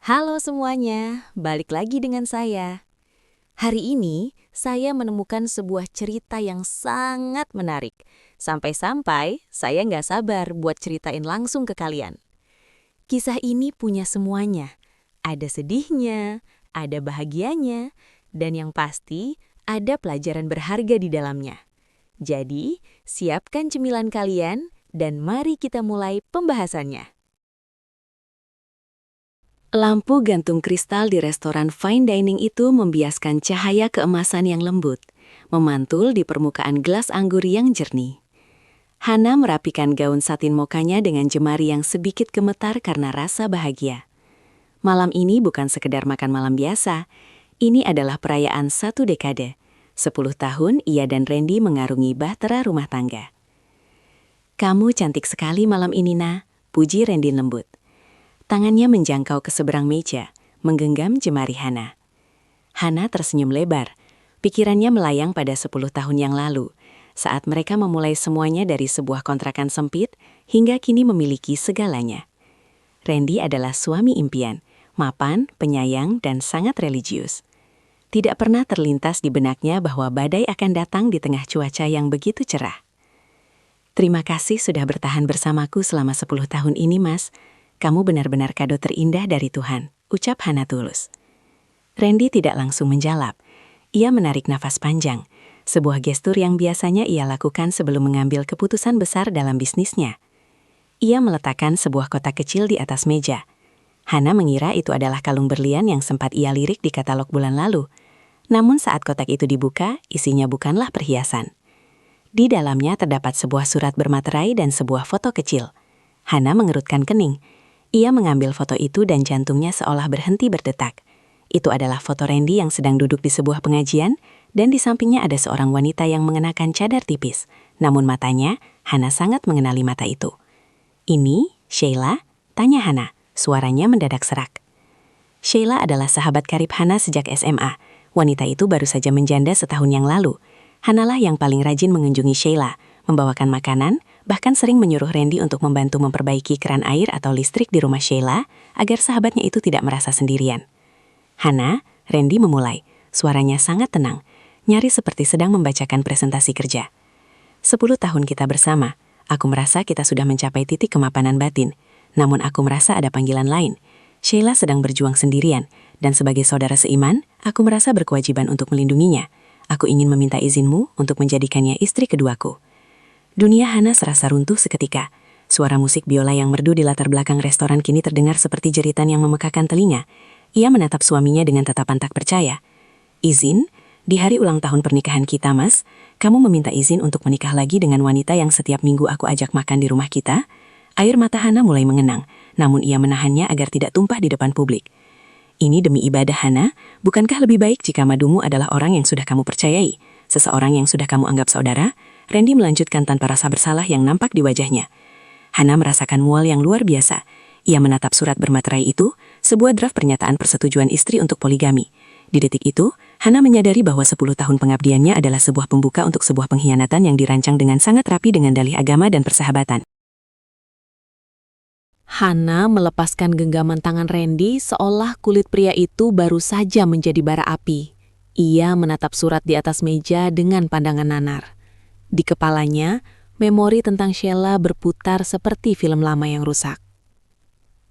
Halo semuanya, balik lagi dengan saya. Hari ini, saya menemukan sebuah cerita yang sangat menarik. Sampai-sampai, saya nggak sabar buat ceritain langsung ke kalian. Kisah ini punya semuanya. Ada sedihnya, ada bahagianya, dan yang pasti, ada pelajaran berharga di dalamnya. Jadi, siapkan cemilan kalian, dan mari kita mulai pembahasannya. Lampu gantung kristal di restoran fine dining itu membiaskan cahaya keemasan yang lembut, memantul di permukaan gelas anggur yang jernih. Hana merapikan gaun satin mokanya dengan jemari yang sedikit gemetar karena rasa bahagia. Malam ini bukan sekedar makan malam biasa, ini adalah perayaan 1 dekade. 10 tahun ia dan Randy mengarungi bahtera rumah tangga. "Kamu cantik sekali malam ini, Na," puji Randy lembut. Tangannya menjangkau ke seberang meja, menggenggam jemari Hana. Hana tersenyum lebar. Pikirannya melayang pada 10 tahun yang lalu, saat mereka memulai semuanya dari sebuah kontrakan sempit, hingga kini memiliki segalanya. Randy adalah suami impian, mapan, penyayang, dan sangat religius. Tidak pernah terlintas di benaknya bahwa badai akan datang di tengah cuaca yang begitu cerah. "Terima kasih sudah bertahan bersamaku selama 10 tahun ini, Mas. Kamu benar-benar kado terindah dari Tuhan," ucap Hana tulus. Randy tidak langsung menjawab. Ia menarik nafas panjang, sebuah gestur yang biasanya ia lakukan sebelum mengambil keputusan besar dalam bisnisnya. Ia meletakkan sebuah kotak kecil di atas meja. Hana mengira itu adalah kalung berlian yang sempat ia lirik di katalog bulan lalu. Namun saat kotak itu dibuka, isinya bukanlah perhiasan. Di dalamnya terdapat sebuah surat bermaterai dan sebuah foto kecil. Hana mengerutkan kening. Ia mengambil foto itu dan jantungnya seolah berhenti berdetak. Itu adalah foto Randy yang sedang duduk di sebuah pengajian, dan di sampingnya ada seorang wanita yang mengenakan cadar tipis. Namun matanya, Hana sangat mengenali mata itu. "Ini, Sheila?" tanya Hana, suaranya mendadak serak. Sheila adalah sahabat karib Hana sejak SMA. Wanita itu baru saja menjanda setahun yang lalu. Hanalah yang paling rajin mengunjungi Sheila, membawakan makanan, bahkan sering menyuruh Randy untuk membantu memperbaiki keran air atau listrik di rumah Sheila agar sahabatnya itu tidak merasa sendirian. "Hana," Randy memulai, suaranya sangat tenang, nyaris seperti sedang membacakan presentasi kerja. 10 tahun kita bersama, aku merasa kita sudah mencapai titik kemapanan batin. Namun aku merasa ada panggilan lain. Sheila sedang berjuang sendirian, dan sebagai saudara seiman, aku merasa berkewajiban untuk melindunginya. Aku ingin meminta izinmu untuk menjadikannya istri keduaku." Dunia Hana serasa runtuh seketika. Suara musik biola yang merdu di latar belakang restoran kini terdengar seperti jeritan yang memekakan telinga. Ia menatap suaminya dengan tatapan tak percaya. "Izin? Di hari ulang tahun pernikahan kita, Mas, kamu meminta izin untuk menikah lagi dengan wanita yang setiap minggu aku ajak makan di rumah kita?" Air mata Hana mulai mengenang, namun ia menahannya agar tidak tumpah di depan publik. "Ini demi ibadah, Hana. Bukankah lebih baik jika madumu adalah orang yang sudah kamu percayai? Seseorang yang sudah kamu anggap saudara?" Randy melanjutkan tanpa rasa bersalah yang nampak di wajahnya. Hana merasakan mual yang luar biasa. Ia menatap surat bermaterai itu, sebuah draft pernyataan persetujuan istri untuk poligami. Di detik itu, Hana menyadari bahwa 10 tahun pengabdiannya adalah sebuah pembuka untuk sebuah pengkhianatan yang dirancang dengan sangat rapi dengan dalih agama dan persahabatan. Hana melepaskan genggaman tangan Randy seolah kulit pria itu baru saja menjadi bara api. Ia menatap surat di atas meja dengan pandangan nanar. Di kepalanya, memori tentang Sheila berputar seperti film lama yang rusak.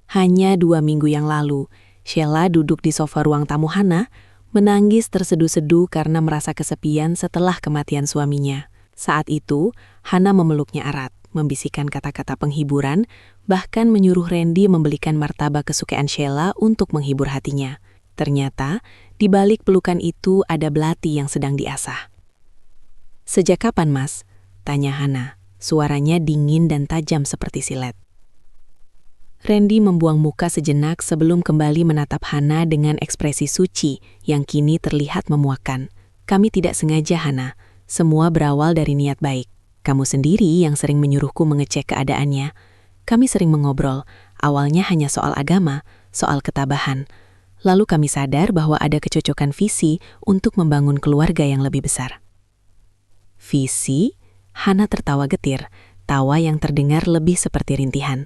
Hanya 2 minggu yang lalu, Sheila duduk di sofa ruang tamu Hana, menangis terseduh-seduh karena merasa kesepian setelah kematian suaminya. Saat itu, Hana memeluknya erat, membisikkan kata-kata penghiburan, bahkan menyuruh Randy membelikan martabak kesukaan Sheila untuk menghibur hatinya. Ternyata, di balik pelukan itu ada belati yang sedang diasah. "Sejak kapan, Mas?" tanya Hana, suaranya dingin dan tajam seperti silet. Randy membuang muka sejenak sebelum kembali menatap Hana dengan ekspresi suci yang kini terlihat memuakkan. "Kami tidak sengaja, Hana. Semua berawal dari niat baik. Kamu sendiri yang sering menyuruhku mengecek keadaannya. Kami sering mengobrol, awalnya hanya soal agama, soal ketabahan. Lalu kami sadar bahwa ada kecocokan visi untuk membangun keluarga yang lebih besar." "Visi?" Hana tertawa getir, tawa yang terdengar lebih seperti rintihan.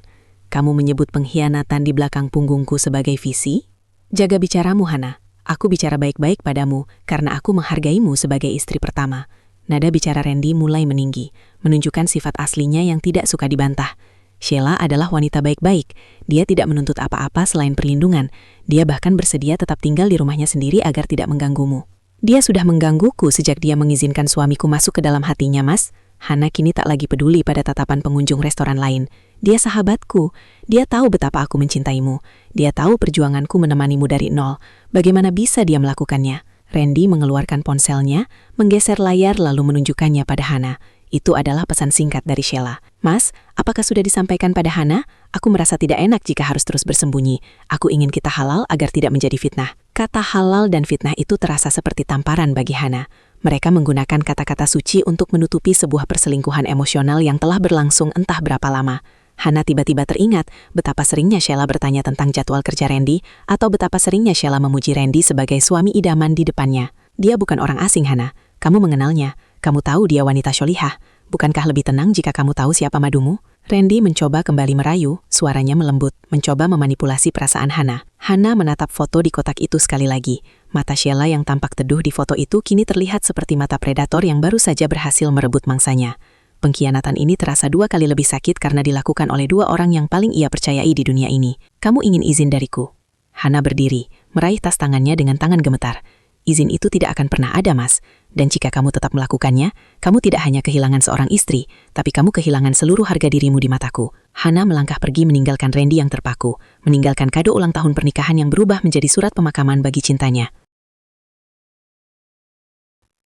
"Kamu menyebut pengkhianatan di belakang punggungku sebagai visi?" Jaga bicaramu, Hana. Aku bicara baik-baik padamu karena aku menghargaimu sebagai istri pertama. Nada bicara Randy mulai meninggi, menunjukkan sifat aslinya yang tidak suka dibantah. Sheila adalah wanita baik-baik. Dia tidak menuntut apa-apa selain perlindungan. Dia bahkan bersedia tetap tinggal di rumahnya sendiri agar tidak mengganggumu. Dia sudah menggangguku sejak dia mengizinkan suamiku masuk ke dalam hatinya, Mas. Hana kini tak lagi peduli pada tatapan pengunjung restoran lain. Dia sahabatku. Dia tahu betapa aku mencintaimu. Dia tahu perjuanganku menemanimu dari nol. Bagaimana bisa dia melakukannya? Randy mengeluarkan ponselnya, menggeser layar lalu menunjukkannya pada Hana. Itu adalah pesan singkat dari Sheila. Mas, apakah sudah disampaikan pada Hana? Aku merasa tidak enak jika harus terus bersembunyi. Aku ingin kita halal agar tidak menjadi fitnah. Kata halal dan fitnah itu terasa seperti tamparan bagi Hana. Mereka menggunakan kata-kata suci untuk menutupi sebuah perselingkuhan emosional yang telah berlangsung entah berapa lama. Hana tiba-tiba teringat betapa seringnya Sheila bertanya tentang jadwal kerja Randy atau betapa seringnya Sheila memuji Randy sebagai suami idaman di depannya. Dia bukan orang asing, Hana. Kamu mengenalnya. Kamu tahu dia wanita syolihah. Bukankah lebih tenang jika kamu tahu siapa madumu? Randy mencoba kembali merayu, suaranya melembut, mencoba memanipulasi perasaan Hana. Hana menatap foto di kotak itu sekali lagi. Mata Sheila yang tampak teduh di foto itu kini terlihat seperti mata predator yang baru saja berhasil merebut mangsanya. Pengkhianatan ini terasa 2 kali lebih sakit karena dilakukan oleh 2 orang yang paling ia percayai di dunia ini. Kamu ingin izin dariku? Hana berdiri, meraih tas tangannya dengan tangan gemetar. Izin itu tidak akan pernah ada, Mas. Dan jika kamu tetap melakukannya, kamu tidak hanya kehilangan seorang istri, tapi kamu kehilangan seluruh harga dirimu di mataku. Hana melangkah pergi meninggalkan Randy yang terpaku, meninggalkan kado ulang tahun pernikahan yang berubah menjadi surat pemakaman bagi cintanya.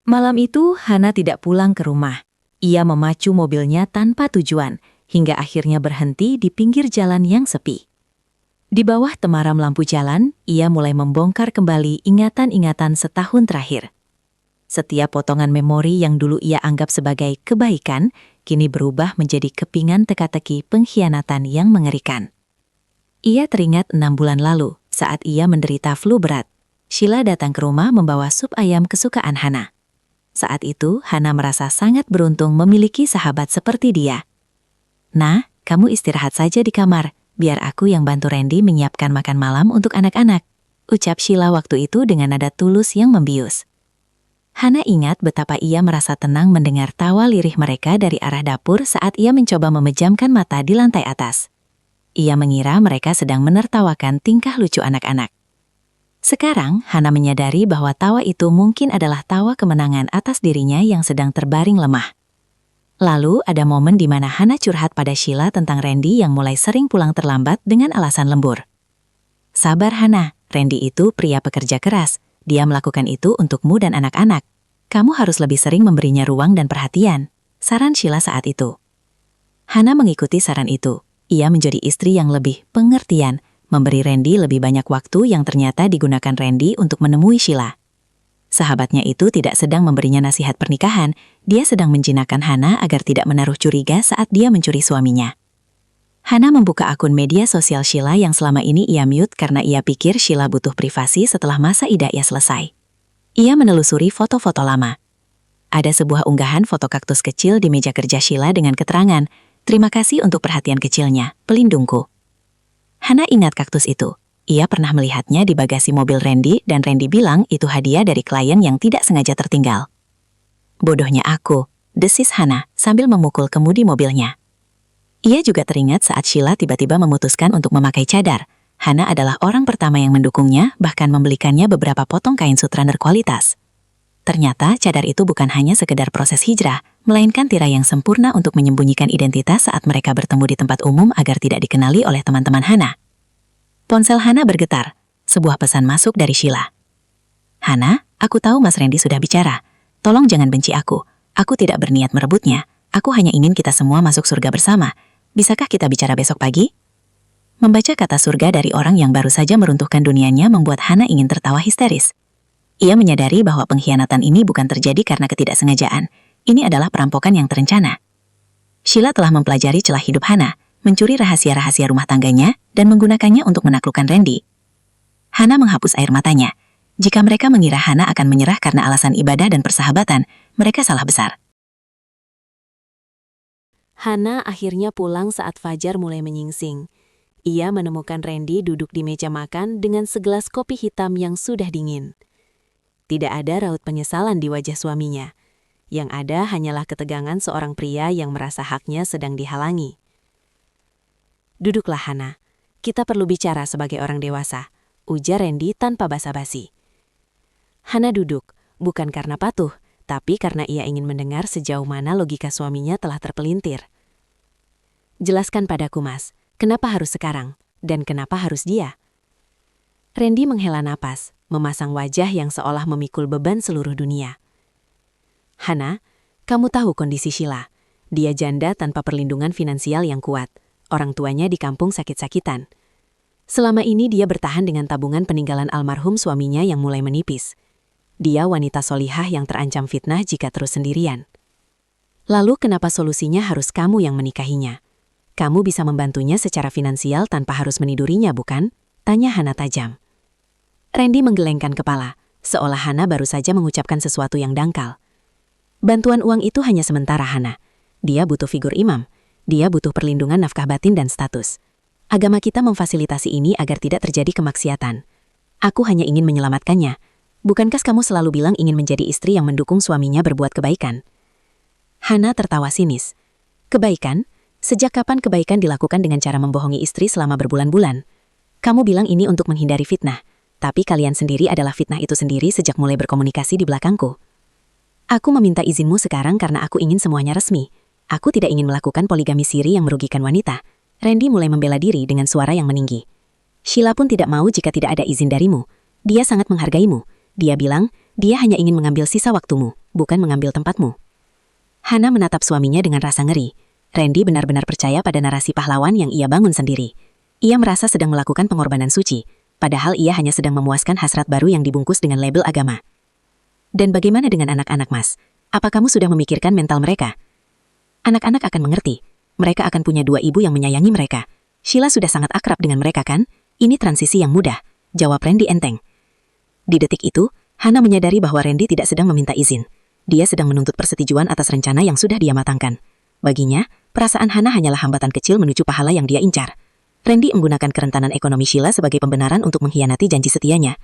Malam itu, Hana tidak pulang ke rumah. Ia memacu mobilnya tanpa tujuan, hingga akhirnya berhenti di pinggir jalan yang sepi. Di bawah temaram lampu jalan, ia mulai membongkar kembali ingatan-ingatan setahun terakhir. Setiap potongan memori yang dulu ia anggap sebagai kebaikan, kini berubah menjadi kepingan teka-teki pengkhianatan yang mengerikan. Ia teringat 6 bulan lalu, saat ia menderita flu berat. Sheila datang ke rumah membawa sup ayam kesukaan Hana. Saat itu, Hana merasa sangat beruntung memiliki sahabat seperti dia. Nah, kamu istirahat saja di kamar. Biar aku yang bantu Randy menyiapkan makan malam untuk anak-anak, ucap Sheila waktu itu dengan nada tulus yang membius. Hana ingat betapa ia merasa tenang mendengar tawa lirih mereka dari arah dapur saat ia mencoba memejamkan mata di lantai atas. Ia mengira mereka sedang menertawakan tingkah lucu anak-anak. Sekarang, Hana menyadari bahwa tawa itu mungkin adalah tawa kemenangan atas dirinya yang sedang terbaring lemah. Lalu ada momen di mana Hana curhat pada Sheila tentang Randy yang mulai sering pulang terlambat dengan alasan lembur. Sabar Hana, Randy itu pria pekerja keras. Dia melakukan itu untukmu dan anak-anak. Kamu harus lebih sering memberinya ruang dan perhatian, saran Sheila saat itu. Hana mengikuti saran itu. Ia menjadi istri yang lebih pengertian, memberi Randy lebih banyak waktu yang ternyata digunakan Randy untuk menemui Sheila. Sahabatnya itu tidak sedang memberinya nasihat pernikahan, dia sedang menjinakkan Hana agar tidak menaruh curiga saat dia mencuri suaminya. Hana membuka akun media sosial Sheila yang selama ini ia mute karena ia pikir Sheila butuh privasi setelah masa idahnya selesai. Ia menelusuri foto-foto lama. Ada sebuah unggahan foto kaktus kecil di meja kerja Sheila dengan keterangan, "Terima kasih untuk perhatian kecilnya, pelindungku." Hana ingat kaktus itu. Ia pernah melihatnya di bagasi mobil Randy dan Randy bilang itu hadiah dari klien yang tidak sengaja tertinggal. Bodohnya aku, desis Hana sambil memukul kemudi mobilnya. Ia juga teringat saat Sheila tiba-tiba memutuskan untuk memakai cadar. Hana adalah orang pertama yang mendukungnya, bahkan membelikannya beberapa potong kain sutra berkualitas. Ternyata cadar itu bukan hanya sekedar proses hijrah, melainkan tirai yang sempurna untuk menyembunyikan identitas saat mereka bertemu di tempat umum agar tidak dikenali oleh teman-teman Hana. Ponsel Hana bergetar. Sebuah pesan masuk dari Sheila. "Hana, aku tahu Mas Randy sudah bicara. Tolong jangan benci aku. Aku tidak berniat merebutnya. Aku hanya ingin kita semua masuk surga bersama. Bisakah kita bicara besok pagi?" Membaca kata surga dari orang yang baru saja meruntuhkan dunianya membuat Hana ingin tertawa histeris. Ia menyadari bahwa pengkhianatan ini bukan terjadi karena ketidaksengajaan. Ini adalah perampokan yang terencana. Sheila telah mempelajari celah hidup Hana, mencuri rahasia-rahasia rumah tangganya, dan menggunakannya untuk menaklukkan Randy. Hana menghapus air matanya. Jika mereka mengira Hana akan menyerah karena alasan ibadah dan persahabatan, mereka salah besar. Hana akhirnya pulang saat fajar mulai menyingsing. Ia menemukan Randy duduk di meja makan dengan segelas kopi hitam yang sudah dingin. Tidak ada raut penyesalan di wajah suaminya. Yang ada hanyalah ketegangan seorang pria yang merasa haknya sedang dihalangi. "Duduklah, Hana. Kita perlu bicara sebagai orang dewasa," ujar Randy tanpa basa-basi. Hana duduk, bukan karena patuh, tapi karena ia ingin mendengar sejauh mana logika suaminya telah terpelintir. "Jelaskan padaku, Mas, kenapa harus sekarang, dan kenapa harus dia?" Randy menghela napas, memasang wajah yang seolah memikul beban seluruh dunia. "Hana, kamu tahu kondisi Sheila. Dia janda tanpa perlindungan finansial yang kuat. Orang tuanya di kampung sakit-sakitan. Selama ini dia bertahan dengan tabungan peninggalan almarhum suaminya yang mulai menipis. Dia wanita solihah yang terancam fitnah jika terus sendirian. Lalu kenapa solusinya harus kamu yang menikahinya? Kamu bisa membantunya secara finansial tanpa harus menidurinya, bukan?" tanya Hana tajam. Randy menggelengkan kepala, seolah Hana baru saja mengucapkan sesuatu yang dangkal. "Bantuan uang itu hanya sementara, Hana. Dia butuh figur imam. Dia butuh perlindungan nafkah batin dan status. Agama kita memfasilitasi ini agar tidak terjadi kemaksiatan. Aku hanya ingin menyelamatkannya. Bukankah kamu selalu bilang ingin menjadi istri yang mendukung suaminya berbuat kebaikan?" Hana tertawa sinis. "Kebaikan? Sejak kapan kebaikan dilakukan dengan cara membohongi istri selama berbulan-bulan? Kamu bilang ini untuk menghindari fitnah, tapi kalian sendiri adalah fitnah itu sendiri sejak mulai berkomunikasi di belakangku. Aku meminta izinmu sekarang karena aku ingin semuanya resmi. Aku tidak ingin melakukan poligami siri yang merugikan wanita." Randy mulai membela diri dengan suara yang meninggi. "Sheila pun tidak mau jika tidak ada izin darimu. Dia sangat menghargaimu. Dia bilang, dia hanya ingin mengambil sisa waktumu, bukan mengambil tempatmu." Hana menatap suaminya dengan rasa ngeri. Randy benar-benar percaya pada narasi pahlawan yang ia bangun sendiri. Ia merasa sedang melakukan pengorbanan suci, padahal ia hanya sedang memuaskan hasrat baru yang dibungkus dengan label agama. "Dan bagaimana dengan anak-anak, Mas? Apa kamu sudah memikirkan mental mereka?" "Anak-anak akan mengerti. Mereka akan punya 2 ibu yang menyayangi mereka. Sheila sudah sangat akrab dengan mereka, kan? Ini transisi yang mudah," jawab Randy enteng. Di detik itu, Hana menyadari bahwa Randy tidak sedang meminta izin. Dia sedang menuntut persetujuan atas rencana yang sudah dia matangkan. Baginya, perasaan Hana hanyalah hambatan kecil menuju pahala yang dia incar. Randy menggunakan kerentanan ekonomi Sheila sebagai pembenaran untuk mengkhianati janji setianya.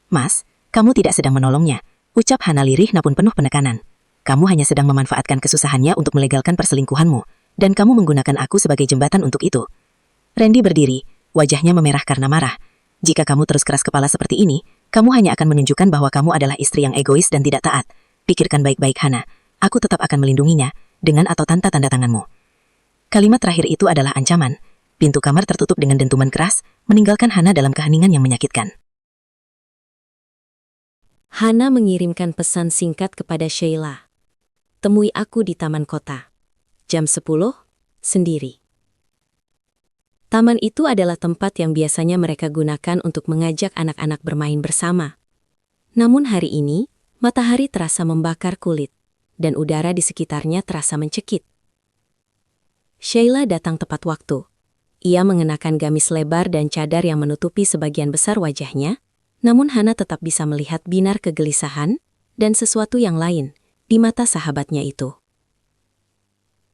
"Mas, kamu tidak sedang menolongnya," ucap Hana lirih namun penuh penekanan. "Kamu hanya sedang memanfaatkan kesusahannya untuk melegalkan perselingkuhanmu, dan kamu menggunakan aku sebagai jembatan untuk itu." Randy berdiri, wajahnya memerah karena marah. "Jika kamu terus keras kepala seperti ini, kamu hanya akan menunjukkan bahwa kamu adalah istri yang egois dan tidak taat. Pikirkan baik-baik, Hana. Aku tetap akan melindunginya, dengan atau tanpa tanda tanganmu." Kalimat terakhir itu adalah ancaman. Pintu kamar tertutup dengan dentuman keras, meninggalkan Hana dalam keheningan yang menyakitkan. Hana mengirimkan pesan singkat kepada Sheila. "Temui aku di taman kota. Jam 10, sendiri." Taman itu adalah tempat yang biasanya mereka gunakan untuk mengajak anak-anak bermain bersama. Namun hari ini, matahari terasa membakar kulit, dan udara di sekitarnya terasa mencekik. Sheila datang tepat waktu. Ia mengenakan gamis lebar dan cadar yang menutupi sebagian besar wajahnya, namun Hana tetap bisa melihat binar kegelisahan dan sesuatu yang lain di mata sahabatnya itu.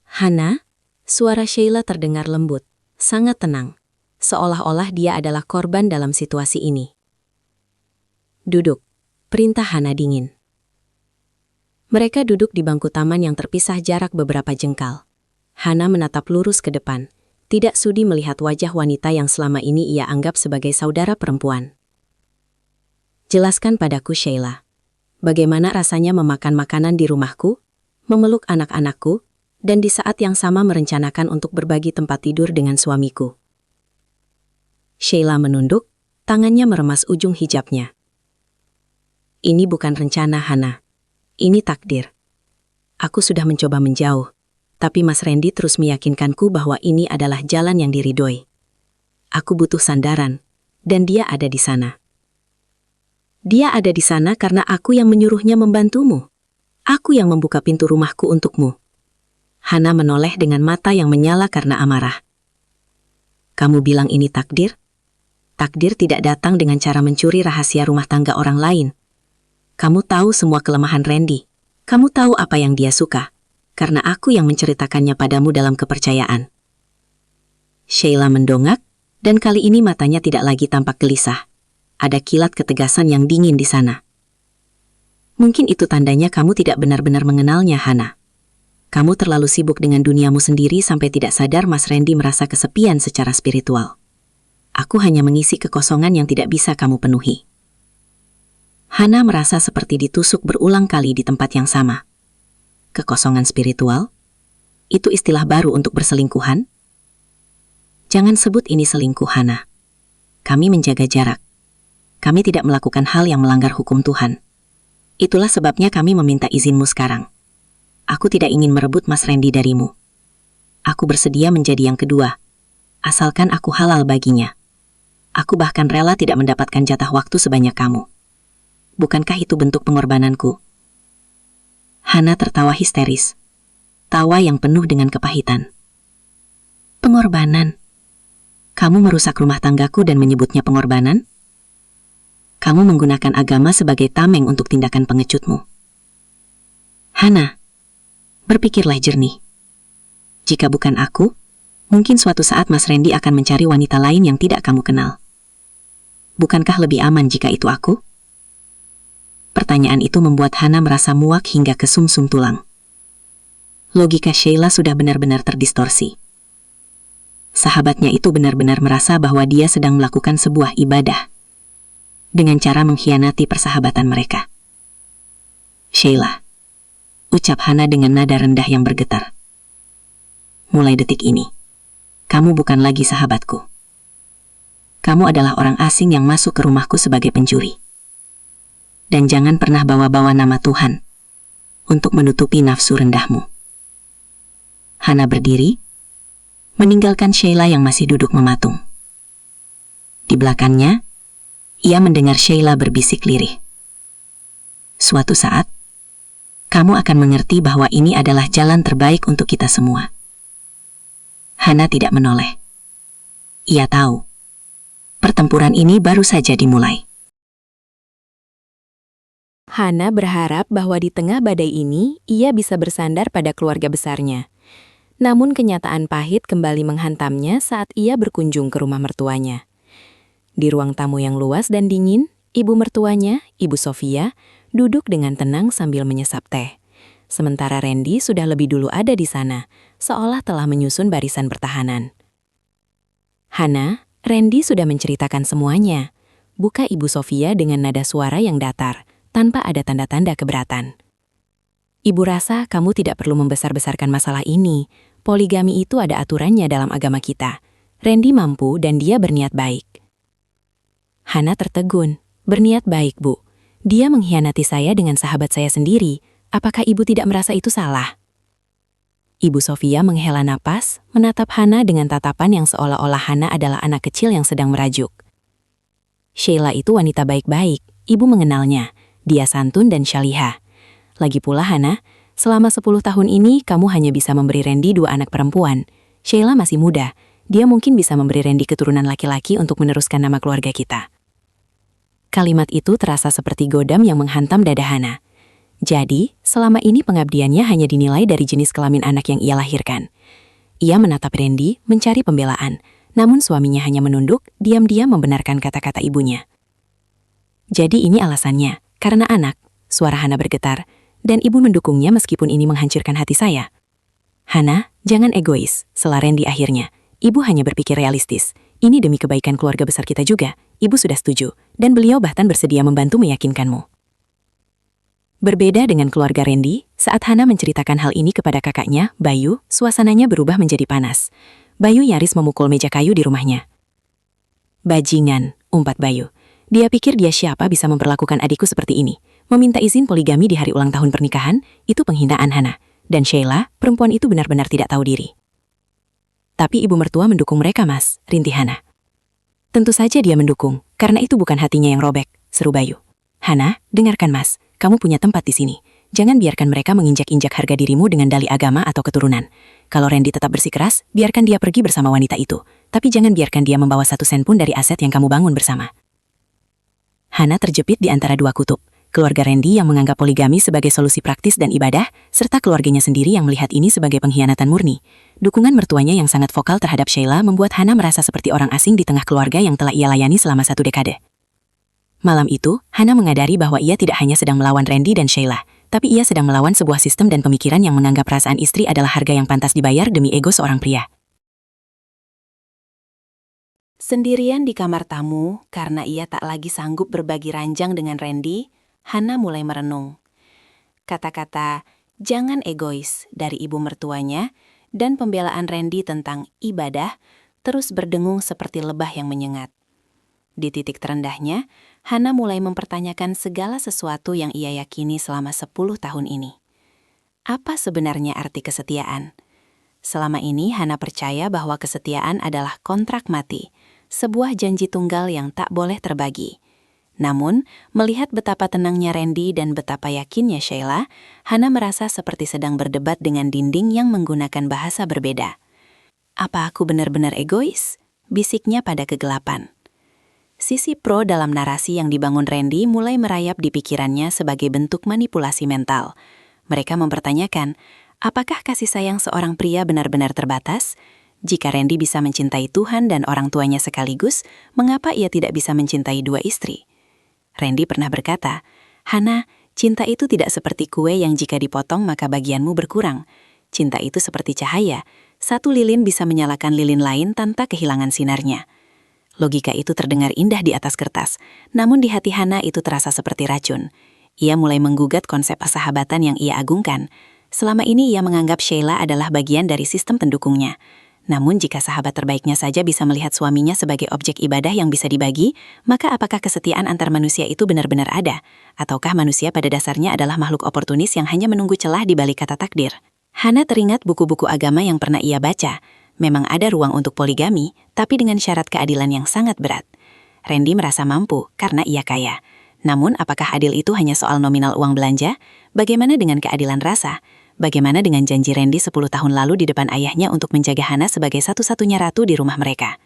"Hana?" Suara Sheila terdengar lembut, sangat tenang, seolah-olah dia adalah korban dalam situasi ini. "Duduk," perintah Hana dingin. Mereka duduk di bangku taman yang terpisah jarak beberapa jengkal. Hana menatap lurus ke depan, tidak sudi melihat wajah wanita yang selama ini ia anggap sebagai saudara perempuan. "Jelaskan padaku, Sheila. Bagaimana rasanya memakan makanan di rumahku, memeluk anak-anakku, dan di saat yang sama merencanakan untuk berbagi tempat tidur dengan suamiku?" Sheila menunduk, tangannya meremas ujung hijabnya. "Ini bukan rencana, Hana. Ini takdir. Aku sudah mencoba menjauh, tapi Mas Randy terus meyakinkanku bahwa ini adalah jalan yang diridhoi. Aku butuh sandaran, dan dia ada di sana. Dia ada di sana karena aku yang menyuruhnya membantumu. Aku yang membuka pintu rumahku untukmu." Hana menoleh dengan mata yang menyala karena amarah. "Kamu bilang ini takdir? Takdir tidak datang dengan cara mencuri rahasia rumah tangga orang lain. Kamu tahu semua kelemahan Randy. Kamu tahu apa yang dia suka, karena aku yang menceritakannya padamu dalam kepercayaan." Sheila mendongak, Dan kali ini matanya tidak lagi tampak gelisah. Ada kilat ketegasan yang dingin di sana. Mungkin itu tandanya kamu tidak benar-benar mengenalnya, Hana. Kamu terlalu sibuk dengan duniamu sendiri sampai tidak sadar Mas Randy merasa kesepian secara spiritual. Aku hanya mengisi kekosongan yang tidak bisa kamu penuhi. Hana merasa seperti ditusuk berulang kali di tempat yang sama. Kekosongan spiritual? Itu istilah baru untuk berselingkuhan? Jangan sebut ini selingkuh, Hana. Kami menjaga jarak. Kami tidak melakukan hal yang melanggar hukum Tuhan. Itulah sebabnya kami meminta izinmu sekarang. Aku tidak ingin merebut Mas Randy darimu. Aku bersedia menjadi yang kedua, asalkan aku halal baginya. Aku bahkan rela tidak mendapatkan jatah waktu sebanyak kamu. Bukankah itu bentuk pengorbananku? Hana tertawa histeris. Tawa yang penuh dengan kepahitan. Pengorbanan? Kamu merusak rumah tanggaku dan menyebutnya pengorbanan? Kamu menggunakan agama sebagai tameng untuk tindakan pengecutmu. Hana, berpikirlah jernih. Jika bukan aku, mungkin suatu saat Mas Randy akan mencari wanita lain yang tidak kamu kenal. Bukankah lebih aman jika itu aku? Pertanyaan itu membuat Hana merasa muak hingga ke sumsum tulang. Logika Sheila sudah benar-benar terdistorsi. Sahabatnya itu benar-benar merasa bahwa dia sedang melakukan sebuah ibadah dengan cara mengkhianati persahabatan mereka. Sheila, ucap Hana dengan nada rendah yang bergetar. Mulai detik ini, kamu bukan lagi sahabatku. Kamu adalah orang asing yang masuk ke rumahku sebagai pencuri. Dan jangan pernah bawa-bawa nama Tuhan untuk menutupi nafsu rendahmu. Hana berdiri, meninggalkan Sheila yang masih duduk mematung. Di belakangnya, ia mendengar Sheila berbisik lirih. Suatu saat, kamu akan mengerti bahwa ini adalah jalan terbaik untuk kita semua. Hana tidak menoleh. Ia tahu, pertempuran ini baru saja dimulai. Hana berharap bahwa di tengah badai ini, ia bisa bersandar pada keluarga besarnya. Namun kenyataan pahit kembali menghantamnya saat ia berkunjung ke rumah mertuanya. Di ruang tamu yang luas dan dingin, ibu mertuanya, Ibu Sofia, duduk dengan tenang sambil menyesap teh. Sementara Randy sudah lebih dulu ada di sana, seolah telah menyusun barisan pertahanan. Hana, Randy sudah menceritakan semuanya, buka Ibu Sofia dengan nada suara yang datar, tanpa ada tanda-tanda keberatan. Ibu rasa kamu tidak perlu membesar-besarkan masalah ini. Poligami itu ada aturannya dalam agama kita. Randy mampu dan dia berniat baik. Hana tertegun. Berniat baik, Bu. Dia mengkhianati saya dengan sahabat saya sendiri. Apakah ibu tidak merasa itu salah? Ibu Sofia menghela napas, menatap Hana dengan tatapan yang seolah-olah Hana adalah anak kecil yang sedang merajuk. Sheila itu wanita baik-baik. Ibu mengenalnya. Dia santun dan syalihah. Lagi pula Hana, selama 10 tahun ini kamu hanya bisa memberi Randy 2 anak perempuan. Sheila masih muda, dia mungkin bisa memberi Randy keturunan laki-laki untuk meneruskan nama keluarga kita. Kalimat itu terasa seperti godam yang menghantam dada Hana. Jadi, selama ini pengabdiannya hanya dinilai dari jenis kelamin anak yang ia lahirkan. Ia menatap Randy, mencari pembelaan, namun suaminya hanya menunduk, diam-diam membenarkan kata-kata ibunya. Jadi ini alasannya, karena anak, suara Hana bergetar, dan ibu mendukungnya meskipun ini menghancurkan hati saya. Hana, jangan egois, sela Randy akhirnya. Ibu hanya berpikir realistis. Ini demi kebaikan keluarga besar kita juga. Ibu sudah setuju, dan beliau bahkan bersedia membantu meyakinkanmu. Berbeda dengan keluarga Randy, saat Hana menceritakan hal ini kepada kakaknya, Bayu, suasananya berubah menjadi panas. Bayu nyaris memukul meja kayu di rumahnya. Bajingan, umpat Bayu. Dia pikir dia siapa bisa memperlakukan adikku seperti ini. Meminta izin poligami di hari ulang tahun pernikahan, itu penghinaan Hana. Dan Sheila, perempuan itu benar-benar tidak tahu diri. Tapi ibu mertua mendukung mereka, Mas, rintih Hana. Tentu saja dia mendukung, karena itu bukan hatinya yang robek, seru Bayu. Hana, dengarkan Mas, kamu punya tempat di sini. Jangan biarkan mereka menginjak-injak harga dirimu dengan dalih agama atau keturunan. Kalau Randy tetap bersikeras, biarkan dia pergi bersama wanita itu. Tapi jangan biarkan dia membawa 1 sen pun dari aset yang kamu bangun bersama. Hana terjepit di antara 2 kutub. Keluarga Randy yang menganggap poligami sebagai solusi praktis dan ibadah, serta keluarganya sendiri yang melihat ini sebagai pengkhianatan murni. Dukungan mertuanya yang sangat vokal terhadap Sheila membuat Hana merasa seperti orang asing di tengah keluarga yang telah ia layani selama 1 dekade. Malam itu, Hana menyadari bahwa ia tidak hanya sedang melawan Randy dan Sheila, tapi ia sedang melawan sebuah sistem dan pemikiran yang menganggap perasaan istri adalah harga yang pantas dibayar demi ego seorang pria. Sendirian di kamar tamu, karena ia tak lagi sanggup berbagi ranjang dengan Randy, Hana mulai merenung. Kata-kata, "jangan egois" dari ibu mertuanya, dan pembelaan Randy tentang ibadah, terus berdengung seperti lebah yang menyengat. Di titik terendahnya, Hana mulai mempertanyakan segala sesuatu yang ia yakini selama 10 tahun ini. Apa sebenarnya arti kesetiaan? Selama ini, Hana percaya bahwa kesetiaan adalah kontrak mati, sebuah janji tunggal yang tak boleh terbagi. Namun, melihat betapa tenangnya Randy dan betapa yakinnya Sheila, Hana merasa seperti sedang berdebat dengan dinding yang menggunakan bahasa berbeda. "Apa aku benar-benar egois?" bisiknya pada kegelapan. Sisi pro dalam narasi yang dibangun Randy mulai merayap di pikirannya sebagai bentuk manipulasi mental. Mereka mempertanyakan, apakah kasih sayang seorang pria benar-benar terbatas? Jika Randy bisa mencintai Tuhan dan orang tuanya sekaligus, mengapa ia tidak bisa mencintai 2 istri? Randy pernah berkata, "Hana, cinta itu tidak seperti kue yang jika dipotong maka bagianmu berkurang. Cinta itu seperti cahaya. Satu lilin bisa menyalakan lilin lain tanpa kehilangan sinarnya." Logika itu terdengar indah di atas kertas, namun di hati Hana itu terasa seperti racun. Ia mulai menggugat konsep persahabatan yang ia agungkan. Selama ini ia menganggap Sheila adalah bagian dari sistem pendukungnya. Namun jika sahabat terbaiknya saja bisa melihat suaminya sebagai objek ibadah yang bisa dibagi, maka apakah kesetiaan antar manusia itu benar-benar ada? Ataukah manusia pada dasarnya adalah makhluk oportunis yang hanya menunggu celah di balik kata takdir? Hana teringat buku-buku agama yang pernah ia baca. Memang ada ruang untuk poligami, tapi dengan syarat keadilan yang sangat berat. Randy merasa mampu karena ia kaya. Namun apakah adil itu hanya soal nominal uang belanja? Bagaimana dengan keadilan rasa? Bagaimana dengan janji Randy 10 tahun lalu di depan ayahnya untuk menjaga Hana sebagai satu-satunya ratu di rumah mereka?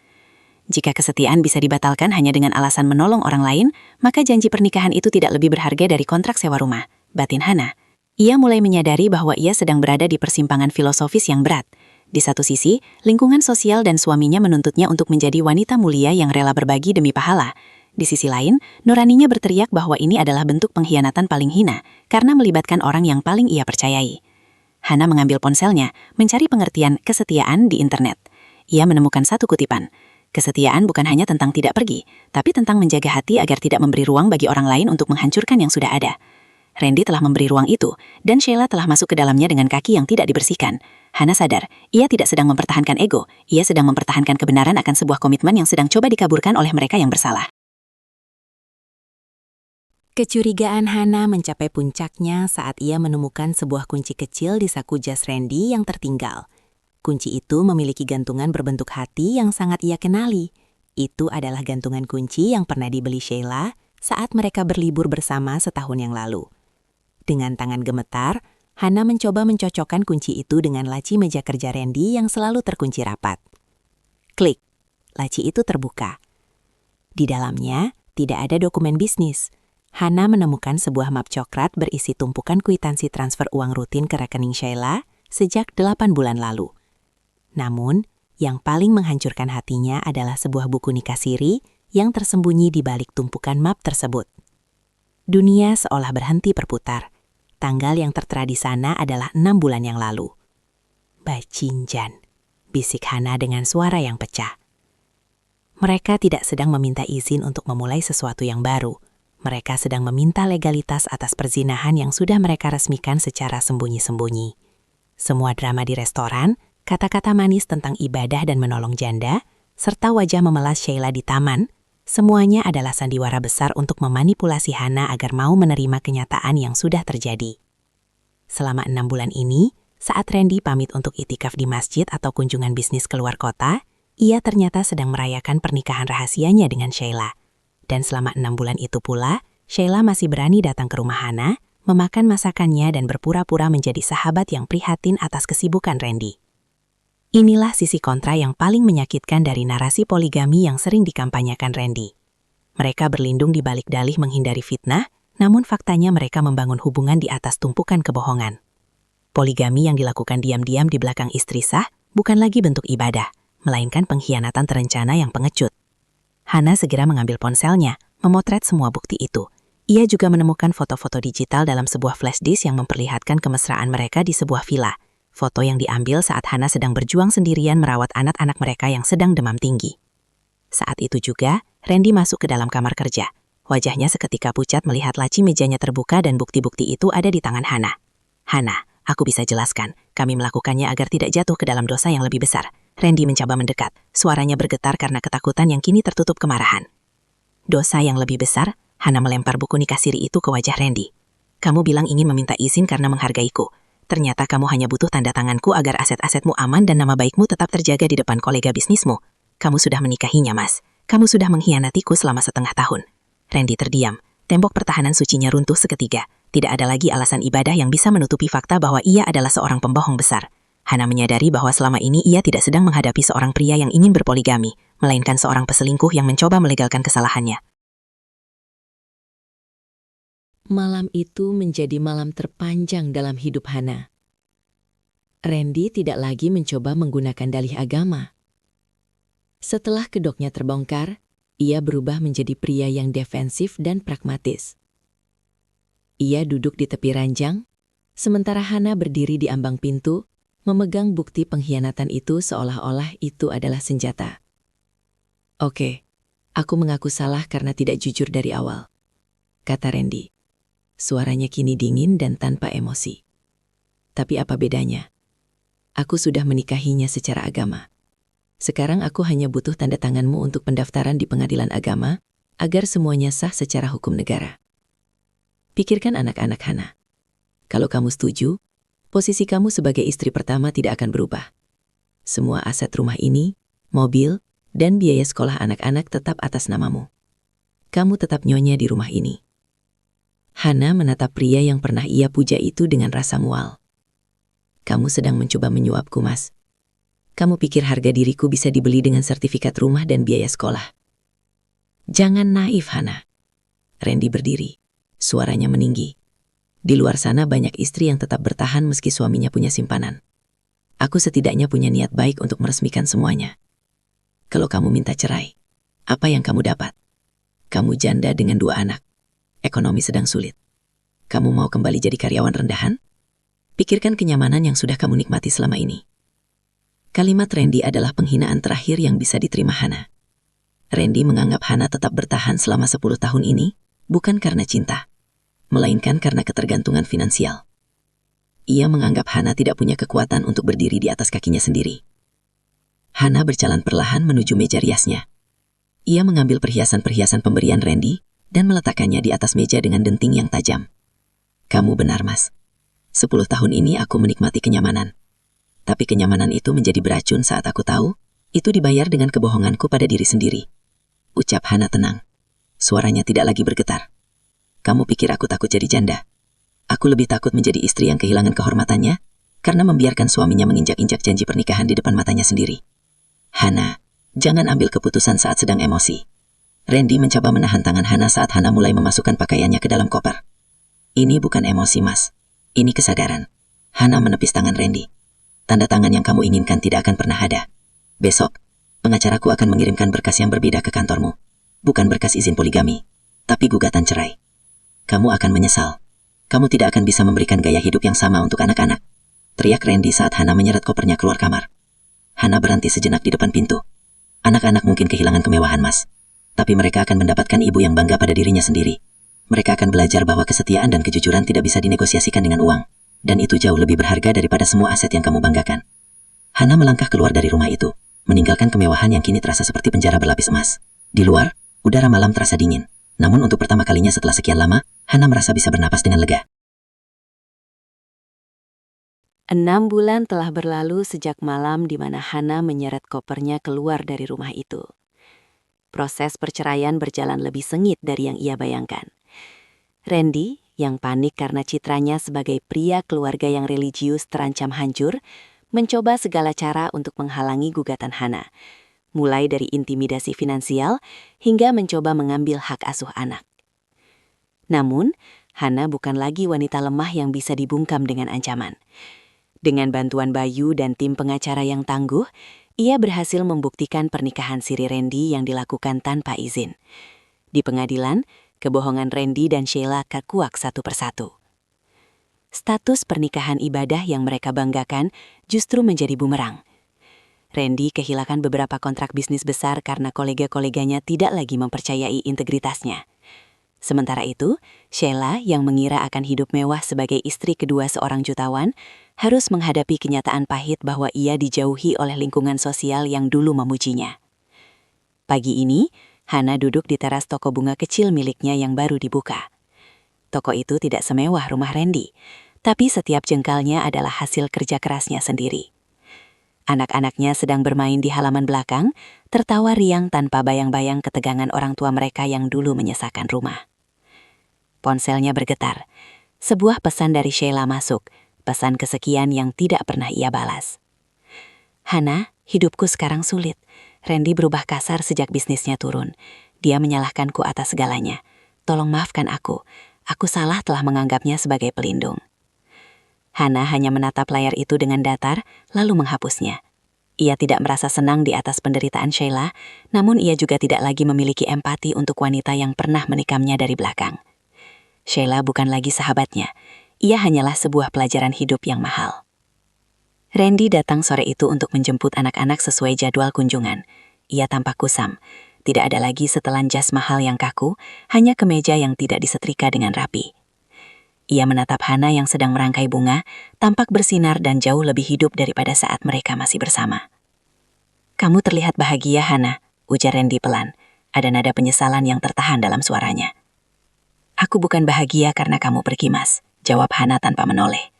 Jika kesetiaan bisa dibatalkan hanya dengan alasan menolong orang lain, maka janji pernikahan itu tidak lebih berharga dari kontrak sewa rumah, batin Hana. Ia mulai menyadari bahwa ia sedang berada di persimpangan filosofis yang berat. Di satu sisi, lingkungan sosial dan suaminya menuntutnya untuk menjadi wanita mulia yang rela berbagi demi pahala. Di sisi lain, nuraninya berteriak bahwa ini adalah bentuk pengkhianatan paling hina, karena melibatkan orang yang paling ia percayai. Hana mengambil ponselnya, mencari pengertian kesetiaan di internet. Ia menemukan satu kutipan. Kesetiaan bukan hanya tentang tidak pergi, tapi tentang menjaga hati agar tidak memberi ruang bagi orang lain untuk menghancurkan yang sudah ada. Randy telah memberi ruang itu, dan Sheila telah masuk ke dalamnya dengan kaki yang tidak dibersihkan. Hana sadar, ia tidak sedang mempertahankan ego, ia sedang mempertahankan kebenaran akan sebuah komitmen yang sedang coba dikaburkan oleh mereka yang bersalah. Kecurigaan Hana mencapai puncaknya saat ia menemukan sebuah kunci kecil di saku jas Randy yang tertinggal. Kunci itu memiliki gantungan berbentuk hati yang sangat ia kenali. Itu adalah gantungan kunci yang pernah dibeli Sheila saat mereka berlibur bersama setahun yang lalu. Dengan tangan gemetar, Hana mencoba mencocokkan kunci itu dengan laci meja kerja Randy yang selalu terkunci rapat. Klik, laci itu terbuka. Di dalamnya tidak ada dokumen bisnis. Hana menemukan sebuah map coklat berisi tumpukan kwitansi transfer uang rutin ke rekening Sheila sejak 8 bulan lalu. Namun, yang paling menghancurkan hatinya adalah sebuah buku nikah siri yang tersembunyi di balik tumpukan map tersebut. Dunia seolah berhenti berputar. Tanggal yang tertera di sana adalah 6 bulan yang lalu. "Bajingan," bisik Hana dengan suara yang pecah. Mereka tidak sedang meminta izin untuk memulai sesuatu yang baru. Mereka sedang meminta legalitas atas perzinahan yang sudah mereka resmikan secara sembunyi-sembunyi. Semua drama di restoran, kata-kata manis tentang ibadah dan menolong janda, serta wajah memelas Sheila di taman, semuanya adalah sandiwara besar untuk memanipulasi Hana agar mau menerima kenyataan yang sudah terjadi. Selama 6 bulan ini, saat Randy pamit untuk itikaf di masjid atau kunjungan bisnis keluar kota, ia ternyata sedang merayakan pernikahan rahasianya dengan Sheila. Dan selama 6 bulan itu pula, Sheila masih berani datang ke rumah Hana, memakan masakannya dan berpura-pura menjadi sahabat yang prihatin atas kesibukan Randy. Inilah sisi kontra yang paling menyakitkan dari narasi poligami yang sering dikampanyekan Randy. Mereka berlindung di balik dalih menghindari fitnah, Namun faktanya mereka membangun hubungan di atas tumpukan kebohongan. Poligami yang dilakukan diam-diam di belakang istri sah bukan lagi bentuk ibadah, melainkan pengkhianatan terencana yang pengecut. Hana segera mengambil ponselnya, memotret semua bukti itu. Ia juga menemukan foto-foto digital dalam sebuah flash disk yang memperlihatkan kemesraan mereka di sebuah villa. Foto yang diambil saat Hana sedang berjuang sendirian merawat anak-anak mereka yang sedang demam tinggi. Saat itu juga, Randy masuk ke dalam kamar kerja. Wajahnya seketika pucat melihat laci mejanya terbuka dan bukti-bukti itu ada di tangan Hana. Hana, aku bisa jelaskan, kami melakukannya agar tidak jatuh ke dalam dosa yang lebih besar. Randy mencoba mendekat, suaranya bergetar karena ketakutan yang kini tertutup kemarahan. Dosa yang lebih besar? Hana melempar buku nikah siri itu ke wajah Randy. Kamu bilang ingin meminta izin karena menghargaiku. Ternyata kamu hanya butuh tanda tanganku agar aset-asetmu aman dan nama baikmu tetap terjaga di depan kolega bisnismu. Kamu sudah menikahinya, Mas. Kamu sudah mengkhianatiku selama setengah tahun. Randy terdiam. Tembok pertahanan sucinya runtuh seketika. Tidak ada lagi alasan ibadah yang bisa menutupi fakta bahwa ia adalah seorang pembohong besar. Hana menyadari bahwa selama ini ia tidak sedang menghadapi seorang pria yang ingin berpoligami, melainkan seorang peselingkuh yang mencoba melegalkan kesalahannya. Malam itu menjadi malam terpanjang dalam hidup Hana. Randy tidak lagi mencoba menggunakan dalih agama. Setelah kedoknya terbongkar, ia berubah menjadi pria yang defensif dan pragmatis. Ia duduk di tepi ranjang, sementara Hana berdiri di ambang pintu, memegang bukti pengkhianatan itu seolah-olah itu adalah senjata. Oke, aku mengaku salah karena tidak jujur dari awal, kata Randy. Suaranya kini dingin dan tanpa emosi. Tapi apa bedanya? Aku sudah menikahinya secara agama. Sekarang aku hanya butuh tanda tanganmu untuk pendaftaran di pengadilan agama, agar semuanya sah secara hukum negara. Pikirkan anak-anak Hana. Kalau kamu setuju, posisi kamu sebagai istri pertama tidak akan berubah. Semua aset rumah ini, mobil, dan biaya sekolah anak-anak tetap atas namamu. Kamu tetap nyonya di rumah ini. Hana menatap pria yang pernah ia puja itu dengan rasa mual. Kamu sedang mencoba menyuapku, Mas. Kamu pikir harga diriku bisa dibeli dengan sertifikat rumah dan biaya sekolah? Jangan naif, Hana. Randy berdiri. Suaranya meninggi. Di luar sana banyak istri yang tetap bertahan meski suaminya punya simpanan. Aku setidaknya punya niat baik untuk meresmikan semuanya. Kalau kamu minta cerai, apa yang kamu dapat? Kamu janda dengan 2 anak. Ekonomi sedang sulit. Kamu mau kembali jadi karyawan rendahan? Pikirkan kenyamanan yang sudah kamu nikmati selama ini. Kalimat Randy adalah penghinaan terakhir yang bisa diterima Hana. Randy menganggap Hana tetap bertahan selama 10 tahun ini, bukan karena cinta, melainkan karena ketergantungan finansial. Ia menganggap Hana tidak punya kekuatan untuk berdiri di atas kakinya sendiri. Hana berjalan perlahan menuju meja riasnya. Ia mengambil perhiasan-perhiasan pemberian Randy, dan meletakkannya di atas meja dengan denting yang tajam. Kamu benar, Mas. 10 tahun ini aku menikmati kenyamanan. Tapi kenyamanan itu menjadi beracun saat aku tahu, itu dibayar dengan kebohonganku pada diri sendiri. Ucap Hana tenang. Suaranya tidak lagi bergetar. Kamu pikir aku takut jadi janda? Aku lebih takut menjadi istri yang kehilangan kehormatannya, karena membiarkan suaminya menginjak-injak janji pernikahan di depan matanya sendiri. Hana, jangan ambil keputusan saat sedang emosi. Randy mencoba menahan tangan Hana saat Hana mulai memasukkan pakaiannya ke dalam koper. Ini bukan emosi, Mas. Ini kesadaran. Hana menepis tangan Randy. Tanda tangan yang kamu inginkan tidak akan pernah ada. Besok, pengacaraku akan mengirimkan berkas yang berbeda ke kantormu. Bukan berkas izin poligami, tapi gugatan cerai. Kamu akan menyesal. Kamu tidak akan bisa memberikan gaya hidup yang sama untuk anak-anak. Teriak Randy saat Hana menyeret kopernya keluar kamar. Hana berhenti sejenak di depan pintu. Anak-anak mungkin kehilangan kemewahan, Mas. Tapi mereka akan mendapatkan ibu yang bangga pada dirinya sendiri. Mereka akan belajar bahwa kesetiaan dan kejujuran tidak bisa dinegosiasikan dengan uang. Dan itu jauh lebih berharga daripada semua aset yang kamu banggakan. Hana melangkah keluar dari rumah itu, meninggalkan kemewahan yang kini terasa seperti penjara berlapis emas. Di luar, udara malam terasa dingin. Namun untuk pertama kalinya setelah sekian lama, Hana merasa bisa bernapas dengan lega. 6 bulan telah berlalu sejak malam di mana Hana menyeret kopernya keluar dari rumah itu. Proses perceraian berjalan lebih sengit dari yang ia bayangkan. Randy, yang panik karena citranya sebagai pria keluarga yang religius terancam hancur, mencoba segala cara untuk menghalangi gugatan Hana, mulai dari intimidasi finansial hingga mencoba mengambil hak asuh anak. Namun, Hana bukan lagi wanita lemah yang bisa dibungkam dengan ancaman. Dengan bantuan Bayu dan tim pengacara yang tangguh, ia berhasil membuktikan pernikahan siri Randy yang dilakukan tanpa izin. Di pengadilan, kebohongan Randy dan Sheila terkuak satu persatu. Status pernikahan ibadah yang mereka banggakan justru menjadi bumerang. Randy kehilangan beberapa kontrak bisnis besar karena kolega-koleganya tidak lagi mempercayai integritasnya. Sementara itu, Sheila yang mengira akan hidup mewah sebagai istri kedua seorang jutawan, harus menghadapi kenyataan pahit bahwa ia dijauhi oleh lingkungan sosial yang dulu memujinya. Pagi ini, Hana duduk di teras toko bunga kecil miliknya yang baru dibuka. Toko itu tidak semewah rumah Randy, tapi setiap jengkalnya adalah hasil kerja kerasnya sendiri. Anak-anaknya sedang bermain di halaman belakang, tertawa riang tanpa bayang-bayang ketegangan orang tua mereka yang dulu menyesakan rumah. Ponselnya bergetar. Sebuah pesan dari Sheila masuk, pesan kesekian yang tidak pernah ia balas. Hana, hidupku sekarang sulit. Randy berubah kasar sejak bisnisnya turun. Dia menyalahkanku atas segalanya. Tolong maafkan aku. Aku salah telah menganggapnya sebagai pelindung. Hana hanya menatap layar itu dengan datar, lalu menghapusnya. Ia tidak merasa senang di atas penderitaan Sheila, namun ia juga tidak lagi memiliki empati untuk wanita yang pernah menikamnya dari belakang. Sheila bukan lagi sahabatnya, ia hanyalah sebuah pelajaran hidup yang mahal. Randy datang sore itu untuk menjemput anak-anak sesuai jadwal kunjungan. Ia tampak kusam, tidak ada lagi setelan jas mahal yang kaku, hanya kemeja yang tidak disetrika dengan rapi. Ia menatap Hana yang sedang merangkai bunga, tampak bersinar dan jauh lebih hidup daripada saat mereka masih bersama. Kamu terlihat bahagia, Hana, ujar Randy pelan. Ada nada penyesalan yang tertahan dalam suaranya. Aku bukan bahagia karena kamu pergi, Mas, jawab Hana tanpa menoleh.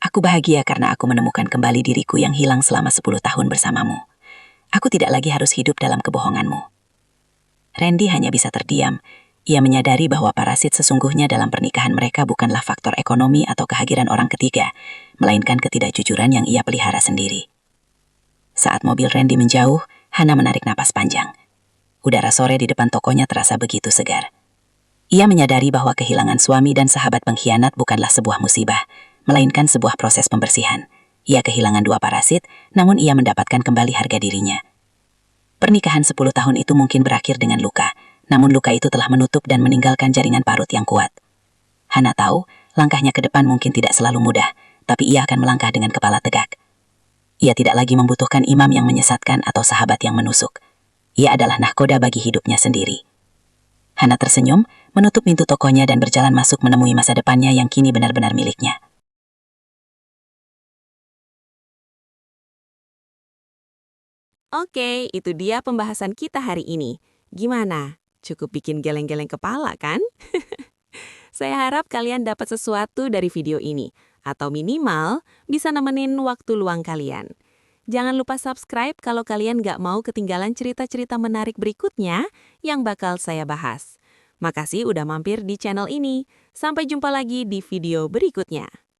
Aku bahagia karena aku menemukan kembali diriku yang hilang selama 10 tahun bersamamu. Aku tidak lagi harus hidup dalam kebohonganmu. Randy hanya bisa terdiam. Ia menyadari bahwa parasit sesungguhnya dalam pernikahan mereka bukanlah faktor ekonomi atau kehadiran orang ketiga, melainkan ketidakjujuran yang ia pelihara sendiri. Saat mobil Randy menjauh, Hana menarik napas panjang. Udara sore di depan tokonya terasa begitu segar. Ia menyadari bahwa kehilangan suami dan sahabat pengkhianat bukanlah sebuah musibah, melainkan sebuah proses pembersihan. Ia kehilangan 2 parasit, namun ia mendapatkan kembali harga dirinya. Pernikahan 10 tahun itu mungkin berakhir dengan luka, namun luka itu telah menutup dan meninggalkan jaringan parut yang kuat. Hana tahu, langkahnya ke depan mungkin tidak selalu mudah, tapi ia akan melangkah dengan kepala tegak. Ia tidak lagi membutuhkan imam yang menyesatkan atau sahabat yang menusuk. Ia adalah nahkoda bagi hidupnya sendiri. Hana tersenyum, menutup pintu tokonya dan berjalan masuk menemui masa depannya yang kini benar-benar miliknya. Oke, itu dia pembahasan kita hari ini. Gimana? Cukup bikin geleng-geleng kepala, kan? Saya harap kalian dapat sesuatu dari video ini, atau minimal bisa nemenin waktu luang kalian. Jangan lupa subscribe kalau kalian nggak mau ketinggalan cerita-cerita menarik berikutnya yang bakal saya bahas. Makasih udah mampir di channel ini. Sampai jumpa lagi di video berikutnya.